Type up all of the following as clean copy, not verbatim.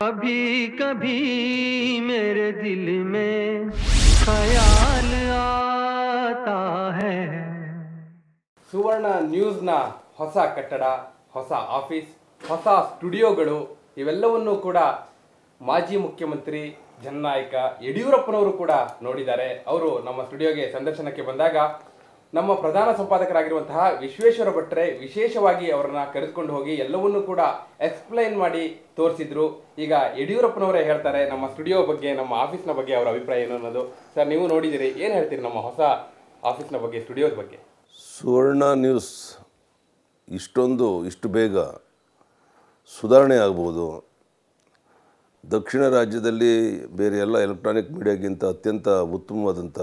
कभी कभी मेरे दिल में ख्याल आता है. ಸುವರ್ಣ ನ್ಯೂಸ್ನ ಹೊಸ ಕಟ್ಟಡ, ಹೊಸ ಆಫೀಸ್, ಹೊಸ ಸ್ಟುಡಿಯೋಗಳು ಇವೆಲ್ಲವನ್ನೂ ಕೂಡ ಮಾಜಿ ಮುಖ್ಯಮಂತ್ರಿ ಜನನಾಯಕ ಯಡಿಯೂರಪ್ಪನವರು ಕೂಡ ನೋಡಿದ್ದಾರೆ. ಅವರು ನಮ್ಮ ಸ್ಟುಡಿಯೋಗೆ ಸಂದರ್ಶನಕ್ಕೆ ಬಂದಾಗ ನಮ್ಮ ಪ್ರಧಾನ ಸಂಪಾದಕರಾಗಿರುವಂತಹ ವಿಶ್ವೇಶ್ವರ ಭಟ್ರೆ ವಿಶೇಷವಾಗಿ ಅವರನ್ನ ಕರೆದುಕೊಂಡು ಹೋಗಿ ಎಲ್ಲವನ್ನೂ ಕೂಡ ಎಕ್ಸ್ಪ್ಲೈನ್ ಮಾಡಿ ತೋರಿಸಿದ್ರು. ಈಗ ಯಡಿಯೂರಪ್ಪನವರೇ ಹೇಳ್ತಾರೆ ನಮ್ಮ ಸ್ಟುಡಿಯೋ ಬಗ್ಗೆ, ನಮ್ಮ ಆಫೀಸ್ನ ಬಗ್ಗೆ ಅವರ ಅಭಿಪ್ರಾಯ ಏನು ಅನ್ನೋದು. ಸರ್, ನೀವು ನೋಡಿದಿರಿ, ಏನು ಹೇಳ್ತೀರಿ ನಮ್ಮ ಹೊಸ ಆಫೀಸ್ನ ಬಗ್ಗೆ, ಸ್ಟುಡಿಯೋದ ಬಗ್ಗೆ? ಸುವರ್ಣ ನ್ಯೂಸ್ ಇಷ್ಟು ಬೇಗ ಸುಧಾರಣೆ ಆಗ್ಬೋದು. ದಕ್ಷಿಣ ರಾಜ್ಯದಲ್ಲಿ ಬೇರೆ ಎಲ್ಲ ಎಲೆಕ್ಟ್ರಾನಿಕ್ ಮೀಡಿಯಾಗಿಂತ ಅತ್ಯಂತ ಉತ್ತಮವಾದಂಥ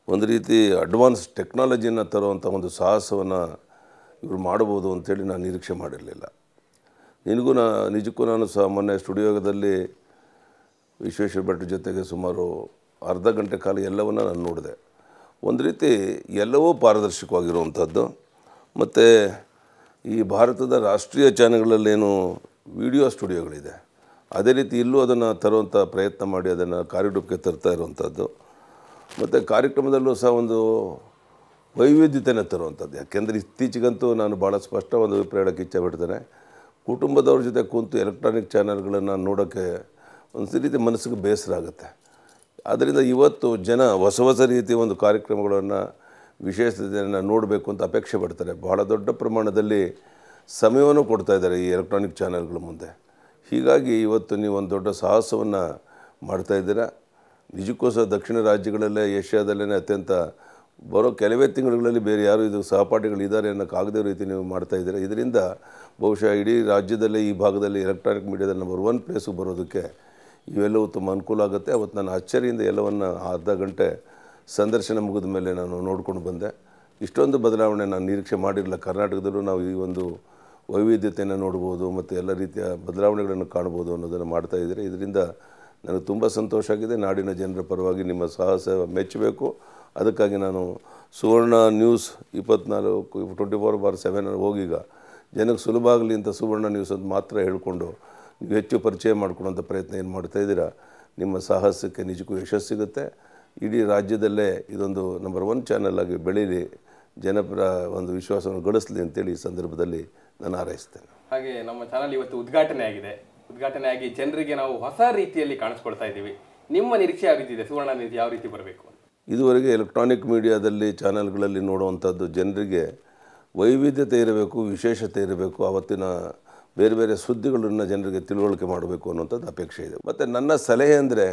ಒಂದು ರೀತಿ ಅಡ್ವಾನ್ಸ್ ಟೆಕ್ನಾಲಜಿಯನ್ನು ತರುವಂಥ ಒಂದು ಸಾಹಸವನ್ನು ಇವರು ಮಾಡ್ಬೋದು ಅಂಥೇಳಿ ನಾನು ನಿರೀಕ್ಷೆ ಮಾಡಿರಲಿಲ್ಲ. ನಿಜಕ್ಕೂ ನಾನು ಸಹ ಮೊನ್ನೆ ಸ್ಟುಡಿಯೋದಲ್ಲಿ ವಿಶ್ವೇಶ್ವರ ಭಟ್ ಜೊತೆಗೆ ಸುಮಾರು ಅರ್ಧ ಗಂಟೆ ಕಾಲ ಎಲ್ಲವನ್ನು ನಾನು ನೋಡಿದೆ. ಒಂದು ರೀತಿ ಎಲ್ಲವೂ ಪಾರದರ್ಶಕವಾಗಿರುವಂಥದ್ದು. ಮತ್ತು ಈ ಭಾರತದ ರಾಷ್ಟ್ರೀಯ ಚಾನೆಲ್ಗಳಲ್ಲೇನು ವಿಡಿಯೋ ಸ್ಟುಡಿಯೋಗಳಿದೆ, ಅದೇ ರೀತಿ ಇಲ್ಲೂ ಅದನ್ನು ತರುವಂಥ ಪ್ರಯತ್ನ ಮಾಡಿ ಅದನ್ನು ಕಾರ್ಯರೂಪಕ್ಕೆ ತರ್ತಾ ಇರುವಂಥದ್ದು. ಮತ್ತು ಕಾರ್ಯಕ್ರಮದಲ್ಲೂ ಸಹ ಒಂದು ವೈವಿಧ್ಯತೆಯನ್ನು ತರುವಂಥದ್ದು. ಯಾಕೆಂದರೆ ಇತ್ತೀಚೆಗಂತೂ ನಾನು ಭಾಳ ಸ್ಪಷ್ಟ ಒಂದು ಅಭಿಪ್ರಾಯ ಹೇಳೋಕ್ಕೆ ಇಚ್ಛೆ ಪಡ್ತೇನೆ. ಕುಟುಂಬದವ್ರ ಜೊತೆ ಕೂತು ಎಲೆಕ್ಟ್ರಾನಿಕ್ ಚಾನಲ್ಗಳನ್ನು ನೋಡೋಕ್ಕೆ ಒಂದು ರೀತಿ ಮನಸ್ಸಿಗೆ ಬೇಸರ ಆಗುತ್ತೆ. ಆದ್ದರಿಂದ ಇವತ್ತು ಜನ ಹೊಸ ಹೊಸ ರೀತಿಯ ಒಂದು ಕಾರ್ಯಕ್ರಮಗಳನ್ನು, ವಿಶೇಷತೆಯನ್ನು ನೋಡಬೇಕು ಅಂತ ಅಪೇಕ್ಷೆ ಪಡ್ತಾರೆ. ಬಹಳ ದೊಡ್ಡ ಪ್ರಮಾಣದಲ್ಲಿ ಸಮಯವನ್ನು ಕೊಡ್ತಾ ಇದ್ದಾರೆ ಈ ಎಲೆಕ್ಟ್ರಾನಿಕ್ ಚಾನಲ್ಗಳ ಮುಂದೆ. ಹೀಗಾಗಿ ಇವತ್ತು ನೀವು ಒಂದು ದೊಡ್ಡ ಸಾಹಸವನ್ನು ಮಾಡ್ತಾಯಿದ್ದೀರಾ. ನಿಜಕ್ಕೂ ಸಹ ದಕ್ಷಿಣ ರಾಜ್ಯಗಳಲ್ಲೇ, ಏಷ್ಯಾದಲ್ಲೇ ಅತ್ಯಂತ ಬರೋ ಕೆಲವೇ ತಿಂಗಳುಗಳಲ್ಲಿ ಬೇರೆ ಯಾರು ಇದು ಸಹಪಾಠಿಗಳಿದ್ದಾರೆ ಅನ್ನೋಕ್ಕಾಗದೇ ರೀತಿ ನೀವು ಮಾಡ್ತಾಯಿದ್ದೀರಾ. ಇದರಿಂದ ಬಹುಶಃ ಇಡೀ ರಾಜ್ಯದಲ್ಲೇ ಈ ಭಾಗದಲ್ಲಿ ಎಲೆಕ್ಟ್ರಾನಿಕ್ ಮೀಡಿಯಾದಲ್ಲಿ ನಂಬರ್ 1 ಪ್ಲೇಸಿಗೆ ಬರೋದಕ್ಕೆ ಇವೆಲ್ಲವೂ ತುಂಬ ಅನುಕೂಲ ಆಗುತ್ತೆ. ಅವತ್ತು ನಾನು ಆಶ್ಚರ್ಯದಿಂದ ಎಲ್ಲವನ್ನು ಅರ್ಧ ಗಂಟೆ ಸಂದರ್ಶನ ಮುಗಿದ ಮೇಲೆ ನಾನು ನೋಡ್ಕೊಂಡು ಬಂದೆ. ಇಷ್ಟೊಂದು ಬದಲಾವಣೆ ನಾನು ನಿರೀಕ್ಷೆ ಮಾಡಿರಲಿಲ್ಲ. ಕರ್ನಾಟಕದಲ್ಲೂ ನಾವು ಈ ಒಂದು ವೈವಿಧ್ಯತೆಯನ್ನು ನೋಡ್ಬೋದು ಮತ್ತು ಎಲ್ಲ ರೀತಿಯ ಬದಲಾವಣೆಗಳನ್ನು ಕಾಣ್ಬೋದು ಅನ್ನೋದನ್ನು ಮಾಡ್ತಾಯಿದ್ದೀರಿ. ಇದರಿಂದ ನನಗೆ ತುಂಬ ಸಂತೋಷ ಆಗಿದೆ. ನಾಡಿನ ಜನರ ಪರವಾಗಿ ನಿಮ್ಮ ಸಾಹಸ ಮೆಚ್ಚಬೇಕು. ಅದಕ್ಕಾಗಿ ನಾನು ಸುವರ್ಣ ನ್ಯೂಸ್ 24/7 ಹೋಗೀಗ ಜನಕ್ಕೆ ಸುಲಭ ಆಗಲಿ ಅಂತ ಸುವರ್ಣ ನ್ಯೂಸ್ ಅಂತ ಮಾತ್ರ ಹೇಳಿಕೊಂಡು ನೀವು ಹೆಚ್ಚು ಪರಿಚಯ ಮಾಡ್ಕೊಳ್ಳೋಂಥ ಪ್ರಯತ್ನ ಏನು ಮಾಡ್ತಾಯಿದ್ದೀರಾ, ನಿಮ್ಮ ಸಾಹಸಕ್ಕೆ ನಿಜಕ್ಕೂ ಯಶಸ್ಸು ಸಿಗುತ್ತೆ. ಇಡೀ ರಾಜ್ಯದಲ್ಲೇ ಇದೊಂದು ನಂಬರ್ 1 ಚಾನಲ್ ಆಗಿ ಬೆಳೀಲಿ, ಜನಪರ ಒಂದು ವಿಶ್ವಾಸವನ್ನು ಗಳಿಸಲಿ ಅಂತೇಳಿ ಈ ಸಂದರ್ಭದಲ್ಲಿ ನಾನು ಹಾರೈಸ್ತೇನೆ. ಹಾಗೆ ನಮ್ಮ ಚಾನಲ್ ಇವತ್ತು ಉದ್ಘಾಟನೆ ಆಗಿ ಜನರಿಗೆ ನಾವು ಹೊಸ ರೀತಿಯಲ್ಲಿ ಕಾಣಿಸ್ಕೊಳ್ತಾ ಇದ್ದೀವಿ. ನಿಮ್ಮ ನಿರೀಕ್ಷೆ ಆಗುತ್ತಿದೆ ಸುವರ್ಣ ನ್ಯೂಸ್ ಯಾವ ರೀತಿ ಬರಬೇಕು? ಇದುವರೆಗೆ ಎಲೆಕ್ಟ್ರಾನಿಕ್ ಮೀಡಿಯಾದಲ್ಲಿ ಚಾನಲ್ಗಳಲ್ಲಿ ನೋಡುವಂಥದ್ದು ಜನರಿಗೆ ವೈವಿಧ್ಯತೆ ಇರಬೇಕು, ವಿಶೇಷತೆ ಇರಬೇಕು, ಆವತ್ತಿನ ಬೇರೆ ಬೇರೆ ಸುದ್ದಿಗಳನ್ನು ಜನರಿಗೆ ತಿಳುವಳಿಕೆ ಮಾಡಬೇಕು ಅನ್ನೋಂಥದ್ದು ಅಪೇಕ್ಷೆ ಇದೆ. ಮತ್ತು ನನ್ನ ಸಲಹೆ ಅಂದರೆ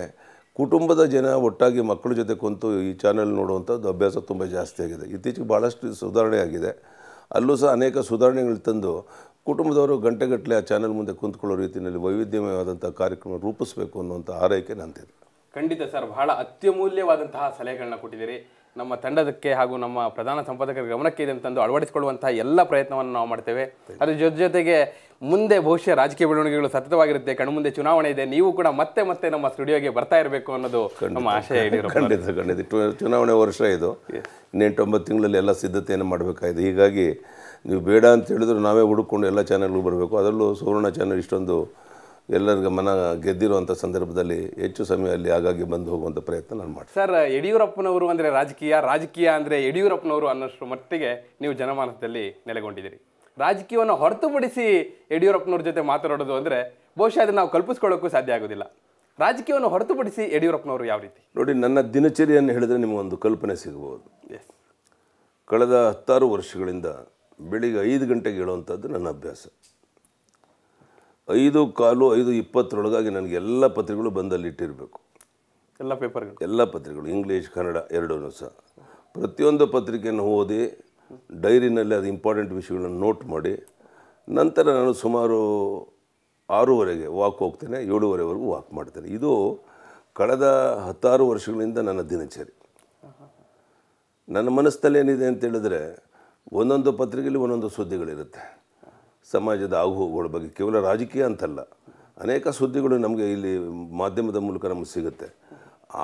ಕುಟುಂಬದ ಜನ ಒಟ್ಟಾಗಿ ಮಕ್ಕಳ ಜೊತೆ ಕುಂತು ಈ ಚಾನಲ್ ನೋಡುವಂಥದ್ದು ಅಭ್ಯಾಸ ತುಂಬ ಜಾಸ್ತಿ ಆಗಿದೆ. ಇತ್ತೀಚೆಗೆ ಭಾಳಷ್ಟು ಸುಧಾರಣೆ ಆಗಿದೆ. ಅಲ್ಲೂ ಸಹ ಅನೇಕ ಸುಧಾರಣೆಗಳು ತಂದು ಕುಟುಂಬದವರು ಗಂಟೆಗಟ್ಟಲೆ ಆ ಚಾನಲ್ ಮುಂದೆ ಕುಂತ್ಕೊಳ್ಳೋ ರೀತಿಯಲ್ಲಿ ವೈವಿಧ್ಯಮಯವಾದಂಥ ಕಾರ್ಯಕ್ರಮ ರೂಪಿಸಬೇಕು ಅನ್ನುವಂಥ ಆರೈಕೆ ನಂತಿದೆ. ಖಂಡಿತ ಸರ್, ಬಹಳ ಅತ್ಯಮೂಲ್ಯವಾದಂತಹ ಸಲಹೆಗಳನ್ನ ಕೊಟ್ಟಿದ್ದೀರಿ. ನಮ್ಮ ತಂಡದಕ್ಕೆ ಹಾಗೂ ನಮ್ಮ ಪ್ರಧಾನ ಸಂಪಾದಕರ ಗಮನಕ್ಕೆ ಇದೆ ಅಂತಂದು ಅಳವಡಿಸಿಕೊಳ್ಳುವಂತಹ ಎಲ್ಲ ಪ್ರಯತ್ನವನ್ನು ನಾವು ಮಾಡ್ತೇವೆ. ಅದ್ರ ಜೊತೆಗೆ ಮುಂದೆ ಬಹುಶಃ ರಾಜಕೀಯ ಬೆಳವಣಿಗೆಗಳು ಸತತವಾಗಿರುತ್ತೆ. ಕಣ್ಮುಂದೆ ಚುನಾವಣೆ ಇದೆ. ನೀವು ಕೂಡ ಮತ್ತೆ ನಮ್ಮ ಸ್ಟುಡಿಯೋಗೆ ಬರ್ತಾ ಇರಬೇಕು ಅನ್ನೋದು ನಮ್ಮ ಆಶಯ. ಖಂಡಿತ ಚುನಾವಣೆ ವರ್ಷ ಇದು. 8-9 ತಿಂಗಳಲ್ಲಿ ಎಲ್ಲ ಸಿದ್ಧತೆಯನ್ನು ಮಾಡಬೇಕಾಗಿದೆ. ಹೀಗಾಗಿ ನೀವು ಬೇಡ ಅಂತ ಹೇಳಿದ್ರು ನಾವೇ ಹುಡುಕೊಂಡು ಎಲ್ಲ ಚಾನಲ್ಗೂ ಬರಬೇಕು. ಅದರಲ್ಲೂ ಸುವರ್ಣ ಚಾನಲ್ ಇಷ್ಟೊಂದು ಎಲ್ಲರಿಗೂ ಮನ ಗೆದ್ದಿರುವಂಥ ಸಂದರ್ಭದಲ್ಲಿ ಹೆಚ್ಚು ಸಮಯ ಅಲ್ಲಿ ಆಗಾಗ್ಗೆ ಬಂದು ಹೋಗುವಂಥ ಪ್ರಯತ್ನ ನಾನು ಮಾಡ್ತೀನಿ. ಸರ್, ಯಡಿಯೂರಪ್ಪನವರು ಅಂದರೆ ರಾಜಕೀಯ ಅಂದರೆ ಯಡಿಯೂರಪ್ಪನವರು ಅನ್ನೋಷ್ಟು ಮಟ್ಟಿಗೆ ನೀವು ಜನಮಾನಸದಲ್ಲಿ ನೆಲೆಗೊಂಡಿದ್ದೀರಿ. ರಾಜಕೀಯವನ್ನು ಹೊರತುಪಡಿಸಿ ಯಡಿಯೂರಪ್ಪನವ್ರ ಜೊತೆ ಮಾತಾಡೋದು ಅಂದರೆ ಬಹುಶಃ ಅದನ್ನು ನಾವು ಕಲ್ಪಿಸ್ಕೊಳ್ಳೋಕ್ಕೂ ಸಾಧ್ಯ ಆಗೋದಿಲ್ಲ. ರಾಜಕೀಯವನ್ನು ಹೊರತುಪಡಿಸಿ ಯಡಿಯೂರಪ್ಪನವರು ಯಾವ ರೀತಿ? ನೋಡಿ, ನನ್ನ ದಿನಚರಿಯನ್ನು ಹೇಳಿದ್ರೆ ನಿಮಗೊಂದು ಕಲ್ಪನೆ ಸಿಗಬಹುದು. ಕಳೆದ 16 ವರ್ಷಗಳಿಂದ ಬೆಳಿಗ್ಗೆ 5 ಗಂಟೆಗೆ ಹೇಳುವಂಥದ್ದು ನನ್ನ ಅಭ್ಯಾಸ. 5:15, 5:20 ನನಗೆ ಎಲ್ಲ ಪತ್ರಿಕೆಗಳು ಬಂದಲ್ಲಿ ಇಟ್ಟಿರಬೇಕು. ಎಲ್ಲ ಪತ್ರಿಕೆಗಳು ಇಂಗ್ಲೀಷ್, ಕನ್ನಡ ಎರಡೂ ಸಹ. ಪ್ರತಿಯೊಂದು ಪತ್ರಿಕೆಯನ್ನು ಓದಿ ಡೈರಿನಲ್ಲಿ ಅದು ಇಂಪಾರ್ಟೆಂಟ್ ವಿಷಯಗಳನ್ನು ನೋಟ್ ಮಾಡಿ ನಂತರ ನಾನು ಸುಮಾರು 6:30ಗೆ ವಾಕ್ ಹೋಗ್ತೇನೆ, 7:30ವರೆಗೂ ವಾಕ್ ಮಾಡ್ತೇನೆ. ಇದು ಕಳೆದ 16 ವರ್ಷಗಳಿಂದ ನನ್ನ ದಿನಚರಿ. ನನ್ನ ಮನಸ್ಸಿನಲ್ಲಿ ಏನಿದೆ ಅಂತ ಹೇಳಿದ್ರೆ, ಒಂದೊಂದು ಪತ್ರಿಕೆಯಲ್ಲಿ ಒಂದೊಂದು ಸುದ್ದಿಗಳಿರುತ್ತೆ. ಸಮಾಜದ ಆಗುಹೋಗುಗಳ ಬಗ್ಗೆ, ಕೇವಲ ರಾಜಕೀಯ ಅಂತಲ್ಲ, ಅನೇಕ ಸುದ್ದಿಗಳು ನಮಗೆ ಇಲ್ಲಿ ಮಾಧ್ಯಮದ ಮೂಲಕ ನಮಗೆ ಸಿಗುತ್ತೆ.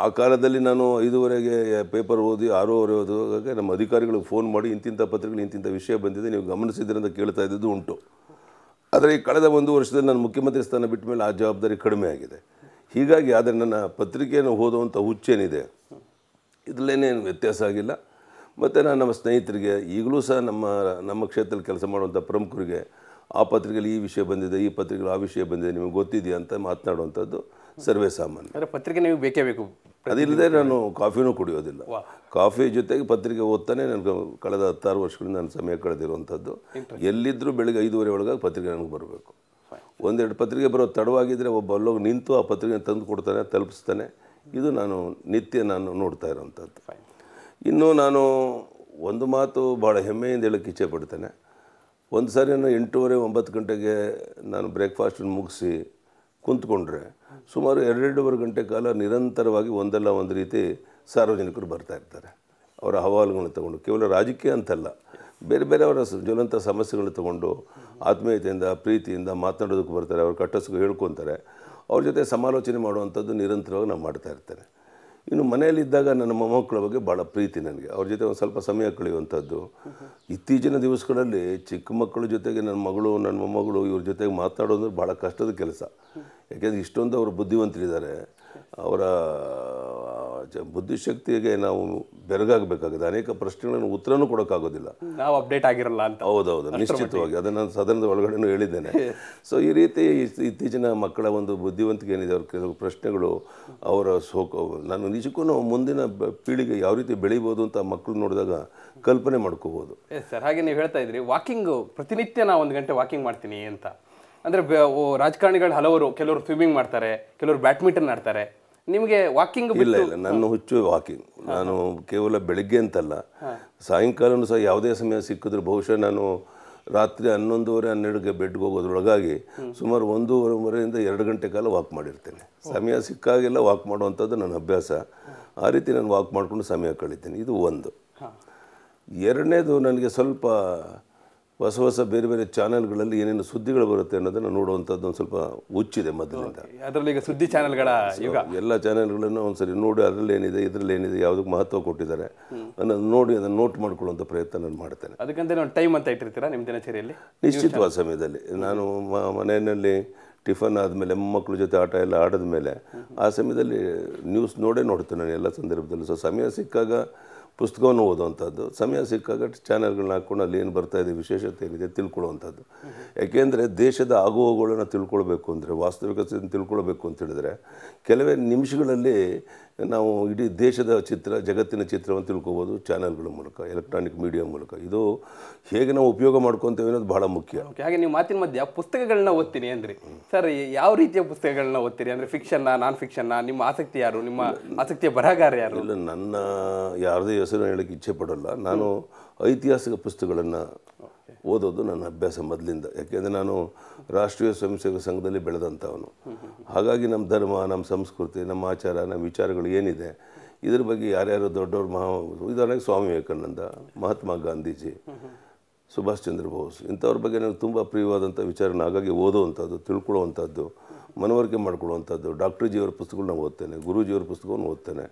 ಆ ಕಾಲದಲ್ಲಿ ನಾನು 5:30ಗೆ ಪೇಪರ್ ಓದಿ 6:30 ಓದುವಾಗ ನಮ್ಮ ಅಧಿಕಾರಿಗಳಿಗೆ ಫೋನ್ ಮಾಡಿ ಇಂತಿಂಥ ಪತ್ರಿಕೆಗಳು ಇಂತಿಂಥ ವಿಷಯ ಬಂದಿದೆ, ನೀವು ಗಮನಿಸಿದ್ರೆ ಅಂತ ಕೇಳ್ತಾ ಇದ್ದದ್ದು ಉಂಟು. ಆದರೆ ಈ ಕಳೆದ 1 ವರ್ಷದಲ್ಲಿ ನಾನು ಮುಖ್ಯಮಂತ್ರಿ ಸ್ಥಾನ ಬಿಟ್ಟ ಮೇಲೆ ಆ ಜವಾಬ್ದಾರಿ ಕಡಿಮೆ ಆಗಿದೆ. ಹೀಗಾಗಿ ಆದರೆ ನನ್ನ ಪತ್ರಿಕೆಯನ್ನು ಓದುವಂಥ ಹುಚ್ಚೇನಿದೆ ಇದರಲ್ಲೇನೇನು ವ್ಯತ್ಯಾಸ ಆಗಿಲ್ಲ. ಮತ್ತು ನಾನು ನಮ್ಮ ಸ್ನೇಹಿತರಿಗೆ ಈಗಲೂ ಸಹ ನಮ್ಮ ಕ್ಷೇತ್ರದಲ್ಲಿ ಕೆಲಸ ಮಾಡುವಂಥ ಪ್ರಮುಖರಿಗೆ ಆ ಪತ್ರಿಕೆಯಲ್ಲಿ ಈ ವಿಷಯ ಬಂದಿದೆ, ಈ ಪತ್ರಿಕೆಯಲ್ಲಿ ಆ ವಿಷಯ ಬಂದಿದೆ, ನಿಮಗೆ ಗೊತ್ತಿದೆಯಾ ಅಂತ ಮಾತನಾಡುವಂಥದ್ದು ಸರ್ವೇ ಸಾಮಾನ್ಯ. ಅಂದರೆ ಪತ್ರಿಕೆ ನೀವು ಬೇಕೇ ಬೇಕು. ಅದಿಲ್ಲದೆ ನಾನು ಕಾಫಿನೂ ಕುಡಿಯೋದಿಲ್ಲ. ಕಾಫಿ ಜೊತೆಗೆ ಪತ್ರಿಕೆ ಓದ್ತಾನೆ ನನಗೆ ಕಳೆದ 16 ವರ್ಷಗಳಿಂದ ನಾನು ಸಮಯ ಕಳೆದಿರುವಂಥದ್ದು. ಎಲ್ಲಿದ್ದರೂ ಬೆಳಗ್ಗೆ 5:30 ಒಳಗೆ ಪತ್ರಿಕೆ ನನಗೆ ಬರಬೇಕು. 1-2 ಪತ್ರಿಕೆ ಬರೋ ತಡವಾಗಿದ್ದರೆ ಒಬ್ಬ ಅಲ್ಲೋಗಿ ನಿಂತು ಆ ಪತ್ರಿಕೆ ತಂದು ಕೊಡ್ತಾನೆ, ತಲುಪಿಸ್ತಾನೆ. ಇದು ನಾನು ನಿತ್ಯ ನೋಡ್ತಾ ಇರೋವಂಥದ್ದು. ಇನ್ನು ನಾನು ಒಂದು ಮಾತು ಭಾಳ ಹೆಮ್ಮೆಯಿಂದ ಹೇಳೋಕ್ಕೆ ಇಚ್ಛೆ ಪಡ್ತೇನೆ. ಒಂದು ಸಾರಿ ನಾನು 8:30-9 ಗಂಟೆಗೆ ನಾನು ಬ್ರೇಕ್ಫಾಸ್ಟನ್ನು ಮುಗಿಸಿ ಕುಂತ್ಕೊಂಡ್ರೆ ಸುಮಾರು 2-2.5 ಗಂಟೆ ಕಾಲ ನಿರಂತರವಾಗಿ ಒಂದಲ್ಲ ಒಂದು ರೀತಿ ಸಾರ್ವಜನಿಕರು ಬರ್ತಾ ಇರ್ತಾರೆ. ಅವರ ಅಹವಾಲುಗಳನ್ನು ತಗೊಂಡು, ಕೇವಲ ರಾಜಕೀಯ ಅಂತಲ್ಲ, ಬೇರೆ ಬೇರೆ ಅವರ ಜ್ವಲಂತ ಸಮಸ್ಯೆಗಳನ್ನ ತಗೊಂಡು ಆತ್ಮೀಯತೆಯಿಂದ ಪ್ರೀತಿಯಿಂದ ಮಾತನಾಡೋದಕ್ಕೆ ಬರ್ತಾರೆ. ಅವ್ರ ಕಟ್ಟಸ್ಗೆ ಹೇಳ್ಕೊತಾರೆ. ಅವ್ರ ಜೊತೆ ಸಮಾಲೋಚನೆ ಮಾಡುವಂಥದ್ದು ನಿರಂತರವಾಗಿ ನಾನು ಮಾಡ್ತಾ ಇರ್ತೇನೆ. ಇನ್ನು ಮನೆಯಲ್ಲಿದ್ದಾಗ ನನ್ನ ಮೊಮ್ಮಕ್ಕಳ ಬಗ್ಗೆ ಭಾಳ ಪ್ರೀತಿ ನನಗೆ. ಅವ್ರ ಜೊತೆ ಒಂದು ಸ್ವಲ್ಪ ಸಮಯ ಕಳೆಯುವಂಥದ್ದು. ಇತ್ತೀಚಿನ ದಿವಸಗಳಲ್ಲಿ ಚಿಕ್ಕ ಮಕ್ಕಳ ಜೊತೆಗೆ ನನ್ನ ಮಗಳು ನನ್ನ ಮೊಮ್ಮಗಳು ಇವ್ರ ಜೊತೆಗೆ ಮಾತನಾಡೋದು ಭಾಳ ಕಷ್ಟದ ಕೆಲಸ. ಯಾಕೆಂದರೆ ಇಷ್ಟೊಂದು ಅವರು ಬುದ್ಧಿವಂತರಿದ್ದಾರೆ. ಅವರ ಬುದ್ಧಿಶಕ್ತಿಗೆ ನಾವು ಬೆರಗಾಗಬೇಕಾಗಿದೆ. ಅನೇಕ ಪ್ರಶ್ನೆಗಳನ್ನು ಉತ್ತರನೂ ಕೊಡೋಕ್ಕಾಗೋದಿಲ್ಲ, ನಾವು ಅಪ್ಡೇಟ್ ಆಗಿರಲ್ಲ ಅಂತ. ಹೌದೌದು, ನಿಶ್ಚಿತವಾಗಿ ಅದನ್ನು ನಾನು ಸದನದ ಒಳಗಡೆನೂ ಹೇಳಿದ್ದೇನೆ. ಸೊ ಈ ರೀತಿ ಇತ್ತೀಚಿನ ಮಕ್ಕಳ ಒಂದು ಬುದ್ಧಿವಂತಿಕೆ ಏನಿದೆ, ಅವ್ರ ಕೆಲವು ಪ್ರಶ್ನೆಗಳು, ಅವರ ನಾನು ನಿಜಕ್ಕೂ ಮುಂದಿನ ಪೀಳಿಗೆ ಯಾವ ರೀತಿ ಬೆಳಿಬೋದು ಅಂತ ಮಕ್ಕಳು ನೋಡಿದಾಗ ಕಲ್ಪನೆ ಮಾಡ್ಕೋಬೋದು. ಸರ್, ಹಾಗೆ ನೀವು ಹೇಳ್ತಾ ಇದ್ರಿ ವಾಕಿಂಗು ಪ್ರತಿನಿತ್ಯ ನಾ 1 ಗಂಟೆ ವಾಕಿಂಗ್ ಮಾಡ್ತೀನಿ ಅಂತ. ಅಂದರೆ ರಾಜಕಾರಣಿಗಳು ಹಲವರು, ಕೆಲವರು ಸ್ವಿಮ್ಮಿಂಗ್ ಮಾಡ್ತಾರೆ, ಕೆಲವರು ಬ್ಯಾಡ್ಮಿಂಟನ್ ಆಡ್ತಾರೆ. ನಿಮಗೆ ವಾಕಿಂಗ್? ಇಲ್ಲ, ನನ್ನ ಹುಚ್ಚು ವಾಕಿಂಗ್. ನಾನು ಕೇವಲ ಬೆಳಗ್ಗೆ ಅಂತಲ್ಲ, ಸಾಯಂಕಾಲನೂ ಸಹ ಯಾವುದೇ ಸಮಯ ಸಿಕ್ಕಿದ್ರೆ ಬಹುಶಃ ನಾನು ರಾತ್ರಿ 11:30-12ಗೆ ಬೆಡ್ಗೆ ಹೋಗೋದ್ರೊಳಗಾಗಿ ಸುಮಾರು 1:30 2 ಗಂಟೆ ಕಾಲ ವಾಕ್ ಮಾಡಿರ್ತೇನೆ. ಸಮಯ ಸಿಕ್ಕಾಗೆಲ್ಲ ವಾಕ್ ಮಾಡುವಂಥದ್ದು ನನ್ನ ಅಭ್ಯಾಸ. ಆ ರೀತಿ ನಾನು ವಾಕ್ ಮಾಡಿಕೊಂಡು ಸಮಯ ಕಳೀತೀನಿ. ಇದು ಒಂದು. ಎರಡನೇದು, ನನಗೆ ಸ್ವಲ್ಪ ಹೊಸ ಬೇರೆ ಬೇರೆ ಚಾನೆಲ್ಗಳಲ್ಲಿ ಏನೇನು ಸುದ್ದಿಗಳು ಬರುತ್ತೆ ಅನ್ನೋದನ್ನು ನೋಡುವಂಥದ್ದು ಒಂದು ಸ್ವಲ್ಪ ಹುಚ್ಚಿದೆ ಮೊದಲಿಂದ. ಅದರಲ್ಲಿ ಈಗ ಸುದ್ದಿ ಚಾನೆಲ್ಗಳ ಎಲ್ಲ ಚಾನೆಲ್ಗಳನ್ನು ಒಂದ್ಸರಿ ನೋಡಿ ಅದರಲ್ಲಿ ಏನಿದೆ, ಇದರಲ್ಲಿ ಏನಿದೆ, ಯಾವುದಕ್ಕೆ ಮಹತ್ವ ಕೊಟ್ಟಿದ್ದಾರೆ ಅನ್ನೋದು ನೋಡಿ ಅದನ್ನು ನೋಟ್ ಮಾಡ್ಕೊಳ್ಳುವಂಥ ಪ್ರಯತ್ನ ನಾನು ಮಾಡ್ತೇನೆ. ಅದಕ್ಕಂತ ನಾವು ಟೈಮ್ ಅಂತ ಇಟ್ಟಿರ್ತೀರಾ ನಿಮ್ಮ ದಿನಚರಿಯಲ್ಲಿ? ನಿಶ್ಚಿತವಾದ ಸಮಯದಲ್ಲಿ ನಾನು ಮನೆಯಲ್ಲಿ ಟಿಫನ್ ಆದಮೇಲೆ ಮೊಮ್ಮಕ್ಕಳ ಜೊತೆ ಆಟ ಎಲ್ಲ ಆಡಿದ ಮೇಲೆ ಆ ಸಮಯದಲ್ಲಿ ನ್ಯೂಸ್ ನೋಡ್ತೇನೆ ನಾನು ಎಲ್ಲ ಸಂದರ್ಭದಲ್ಲೂ. ಸೊ ಸಮಯ ಸಿಕ್ಕಾಗ ಪುಸ್ತಕವನ್ನು ಓದುವಂಥದ್ದು, ಸಮಯ ಸಿಕ್ಕಾಗ ಚಾನೆಲ್ಗಳನ್ನ ಹಾಕ್ಕೊಂಡು ಅಲ್ಲಿ ಏನು ಬರ್ತಾಯಿದೆ, ವಿಶೇಷತೆ ಏನಿದೆ ತಿಳ್ಕೊಳ್ಳುವಂಥದ್ದು. ಯಾಕೆಂದರೆ ದೇಶದ ಆಗುಹೋಗುಗಳನ್ನು ತಿಳ್ಕೊಳ್ಬೇಕು ಅಂದರೆ, ವಾಸ್ತವಿಕತೆಯನ್ನು ತಿಳ್ಕೊಳ್ಬೇಕು ಅಂತ ಹೇಳಿದ್ರೆ ಕೆಲವೇ ನಿಮಿಷಗಳಲ್ಲಿ ನಾವು ಇಡೀ ದೇಶದ ಚಿತ್ರ, ಜಗತ್ತಿನ ಚಿತ್ರವನ್ನು ತಿಳ್ಕೊಬೋದು ಚಾನೆಲ್ಗಳ ಮೂಲಕ, ಎಲೆಕ್ಟ್ರಾನಿಕ್ ಮೀಡಿಯಾ ಮೂಲಕ. ಇದು ಹೇಗೆ ನಾವು ಉಪಯೋಗ ಮಾಡ್ಕೊತೇವೆ ಅನ್ನೋದು ಭಾಳ ಮುಖ್ಯ. ಹಾಗೆ ನೀವು ಮಾತಿನ ಮಧ್ಯೆ ಪುಸ್ತಕಗಳನ್ನ ಓದ್ತೀನಿ ಅಂದ್ರಿ. ಸರ್, ಯಾವ ರೀತಿಯ ಪುಸ್ತಕಗಳನ್ನ ಓದ್ತೀರಿ? ಅಂದರೆ ಫಿಕ್ಷನ್ನ, ನಾನ್ ಫಿಕ್ಷನ್ನ? ನಿಮ್ಮ ಆಸಕ್ತಿ ಯಾರು? ನಿಮ್ಮ ಆಸಕ್ತಿಯ ಬರಹಗಾರ ಯಾರು? ಇಲ್ಲ, ನನ್ನ ಯಾವುದೇ ಹೆಸರು ಹೇಳೋಕ್ಕೆ ಇಚ್ಛೆ ಪಡೋಲ್ಲ. ನಾನು ಐತಿಹಾಸಿಕ ಪುಸ್ತಕಗಳನ್ನು ಓದೋದು ನನ್ನ ಅಭ್ಯಾಸ ಮೊದಲಿಂದ. ಯಾಕೆಂದರೆ ನಾನು ರಾಷ್ಟ್ರೀಯ ಸ್ವಯಂ ಸೇವಕ ಸಂಘದಲ್ಲಿ ಬೆಳೆದಂಥವನು. ಹಾಗಾಗಿ ನಮ್ಮ ಧರ್ಮ, ನಮ್ಮ ಸಂಸ್ಕೃತಿ, ನಮ್ಮ ಆಚಾರ, ನಮ್ಮ ವಿಚಾರಗಳು ಏನಿದೆ ಇದ್ರ ಬಗ್ಗೆ ಯಾರ್ಯಾರು ದೊಡ್ಡವ್ರು ಉದಾಹರಣೆಗೆ ಸ್ವಾಮಿ ವಿವೇಕಾನಂದ, ಮಹಾತ್ಮ ಗಾಂಧೀಜಿ, ಸುಭಾಷ್ ಚಂದ್ರ ಬೋಸ್, ಇಂಥವ್ರ ಬಗ್ಗೆ ನನಗೆ ತುಂಬ ಪ್ರಿಯವಾದಂಥ ವಿಚಾರನ ಹಾಗಾಗಿ ಓದುವಂಥದ್ದು, ತಿಳ್ಕೊಳ್ಳುವಂಥದ್ದು, ಮನವರಿಕೆ ಮಾಡ್ಕೊಳ್ಳುವಂಥದ್ದು. ಡಾಕ್ಟರ್ ಜಿಯವರ ಪುಸ್ತಕಗಳನ್ನ ಓದ್ತೇನೆ, ಗುರೂಜಿಯವರ ಪುಸ್ತಕವನ್ನು ಓದ್ತೇನೆ.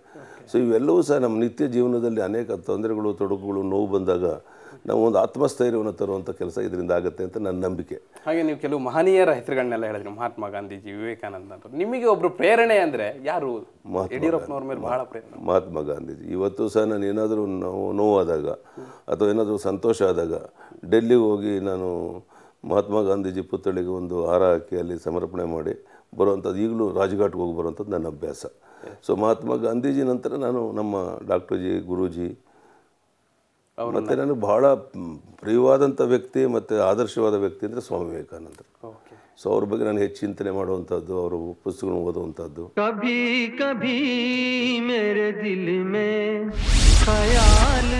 ಸೊ ಇವೆಲ್ಲವೂ ಸಹ ನಮ್ಮ ನಿತ್ಯ ಜೀವನದಲ್ಲಿ ಅನೇಕ ತೊಂದರೆಗಳು, ತೊಡಕುಗಳು, ನೋವು ಬಂದಾಗ ನಾವು ಒಂದು ಆತ್ಮಸ್ಥೈರ್ಯವನ್ನು ತರುವಂಥ ಕೆಲಸ ಇದರಿಂದ ಆಗುತ್ತೆ ಅಂತ ನನ್ನ ನಂಬಿಕೆ. ಹಾಗೆ ನೀವು ಕೆಲವು ಮಹನೀಯರ ಹೆಸರುಗಳನ್ನೆಲ್ಲ ಹೇಳಿದ್ರಿ, ಮಹಾತ್ಮ ಗಾಂಧೀಜಿ, ವಿವೇಕಾನಂದ ಅಂತ. ನಿಮಗೆ ಒಬ್ಬರು ಪ್ರೇರಣೆ ಅಂದರೆ ಯಾರು? ಯಡಿಯೂರಪ್ಪನವ್ರ ಮೇಲೆ ಬಹಳ ಪ್ರೇರಣೆ. ಮಹಾತ್ಮ ಗಾಂಧೀಜಿ. ಇವತ್ತು ಸಹ ನಾನು ಏನಾದರೂ ನೋವಾದಾಗ ಅಥವಾ ಏನಾದರೂ ಸಂತೋಷ ಆದಾಗ ಡೆಲ್ಲಿಗೆ ಹೋಗಿ ನಾನು ಮಹಾತ್ಮ ಗಾಂಧೀಜಿ ಪುತ್ಥಳಿಗೆ ಒಂದು ಹಾರ ಹಾಕಿ ಅಲ್ಲಿ ಸಮರ್ಪಣೆ ಮಾಡಿ ಬರುವಂಥದ್ದು, ಈಗಲೂ ರಾಜ್ಘಾಟ್ಗೆ ಹೋಗಿ ಬರುವಂಥದ್ದು ನನ್ನ ಅಭ್ಯಾಸ. ಸೊ ಮಹಾತ್ಮ ಗಾಂಧೀಜಿ ನಂತರ ನಾನು ನಮ್ಮ ಡಾಕ್ಟರ್ ಜಿ, ಗುರೂಜಿ, ಮತ್ತು ನನಗೆ ಬಹಳ ಪ್ರಿಯವಾದಂಥ ವ್ಯಕ್ತಿ ಮತ್ತು ಆದರ್ಶವಾದ ವ್ಯಕ್ತಿ ಅಂದರೆ ಸ್ವಾಮಿ ವಿವೇಕಾನಂದರು. ಸೊ ಅವ್ರ ಬಗ್ಗೆ ನಾನು ಹೆಚ್ಚು ಚಿಂತನೆ ಮಾಡುವಂಥದ್ದು, ಅವರ ಪುಸ್ತಕಗಳನ್ನು ಓದುವಂಥದ್ದು. ಕಭಿ ಕಭಿ ಮೇರೆ ದಿಲ್ ಮೇ ಖಯಾಲ್